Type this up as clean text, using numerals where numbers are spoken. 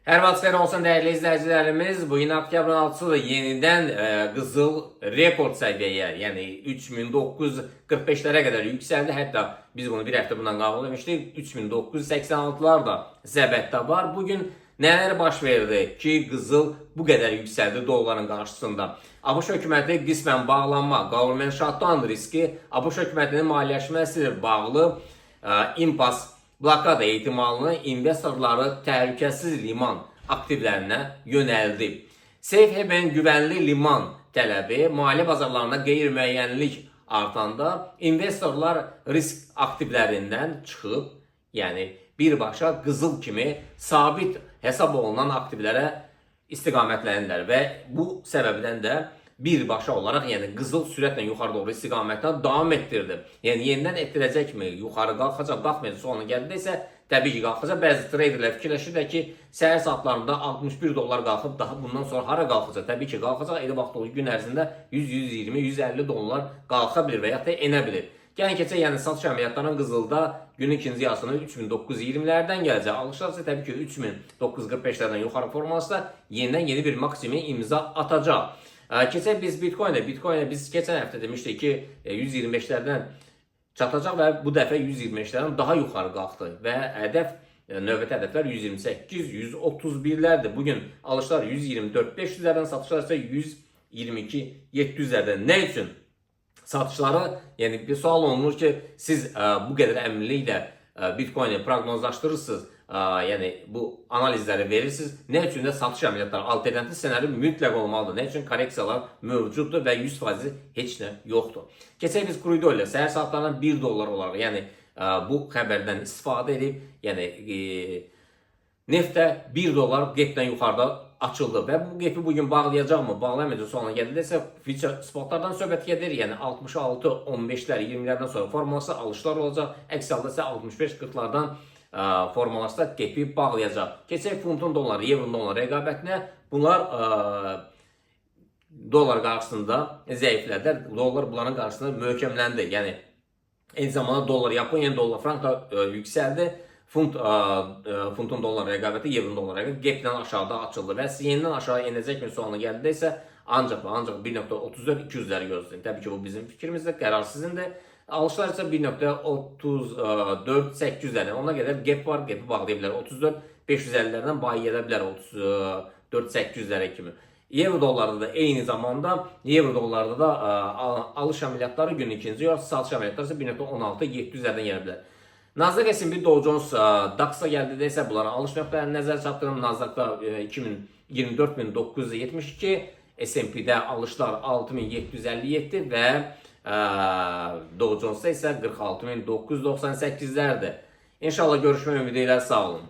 Hər vaxt xeyir olsun dəyərli izləyicilərimiz. Bu gün oktyabrın 6-sı da yenidən qızıl rekord səviyyəyə, yəni 3945-lərə qədər yüksəldi. Hətta biz bunu bir həftə bundan qabul etmişdik. 3986-lar da zəbətdə var. Bugün nələr baş verdi ki, qızıl bu qədər yüksəldi dolların qarşısında? ABŞ hökuməti qismən bağlanma, government shutdown riski, ABŞ hökumətinin maliyyələşməsi ilə bağlı impas blokada ehtimalını investorları təhlükəsiz liman aktivlərinə yönəldib. Safe haven güvənli liman tələbi maliyyə bazarlarına qeyri-müəyyənlik artanda investorlar risk aktivlərindən çıxıb, yəni birbaşa qızıl kimi sabit hesab olunan aktivlərə istiqamətlənirlər və bu səbəbdən də birbaşa olaraq, yəni qızıl sürətlə yuxarı doğru istiqamətdən davam etdirdi. Yəni yenidən etdirəcəkmi, yuxarı qalxacaq, qalxmayacaq, sonra gəldi isə təbii ki qalxacaq. Bəzi traderlər fikirləşir ki, səhər saatlarında 61 dollar qalxıb daha bundan sonra hara qalxacaq? Təbii ki qalxacaq. Eyni vaxtda gün ərzində 100, 120, 150 dollar qalxa bilir və ya da enə bilir. Gəlin keçək, yəni satış əməliyyatlarının qızılda günün ikinci yarısını 3920-lərdən gələcək. Alışlar isə təbii ki 3945-lərdən yuxarı formasında yenidən yeni bir maksimum imza atacaq. Keçək biz Bitcoin'e biz keçən həftə demişdik ki 125'lərdən çatacaq və bu dəfə 125'lərdən daha yuxarı qalxdı və növbəti hədəflər 128, 131'lərdir. Bugün alışlar 124-500'lərdən, satışlar isə 122-700'lərdən. Nə üçün? Satışları, yəni bir sual olunur ki, siz bu qədər əminliklə Bitcoin'i proqnozlaşdırırsınız, yəni bu analizləri verirsiniz. Nə üçün də satış əməliyyatları, alternativ ssenari mütləq olmalıdır. Nə üçün korreksiyalar mövcuddur və 100% heç nə yoxdur. Keçək biz Crudo ilə səhər saatlarından 1 dollar olaraq, yəni bu xəbərdən istifadə edib, yəni neftə 1 dollar qepdən yuxarıda açıldı və bu qepi bugün bağlayacaqmı, bağlamayacaq sonra gəlirsə future spotlardan söhbət gedir. Yəni 66-15'lər, 20'lərdən sonra formalaşsa alışlar olacaq. Əks halda isə 65-40'lardan formalaşsa qepi bağlayacaq. Keçək funtun dolları, evron dolları rəqabətinə. Bunlar dollar qarşısında zəiflədilər. Dollar bunların qarşısında möhkəmləndi. Yəni eyni zamanda dollar, Yaponiya dollar, frank da yüksəldi. Funtun dollar rəqabəti, evron dollar rəqabəti qepdən aşağıda açıldı və yenidən aşağı enəcək mi sualına gəldi isə ancaq 1.34-200'ləri gözləyin. Təbii ki bu bizim fikrimizdir, qərar sizindir. Alışlar isə 1.34-800'ləri. Ona qədər qep var, qepi bağlaya bilər. 34-550'lərdən bayi edə bilər 34-800'lərə kimi. Euro dollarda da eyni zamanda euro dollarda da alış əməliyyatları günün ikinci yarısı, satış əməliyyatları isə 1.16-700'lərdən yenə bilər. Nasdaq S&P Dow Jones DAX-a gəldi isə bunların alış nöqtələrini nəzərə çatdırın. Nasdaqda 24.972, S&P-də alışlar 6757 və Dow Jones-da isə 46998'lərdir. İnşallah görüşmək ümidi ilə sağ olun.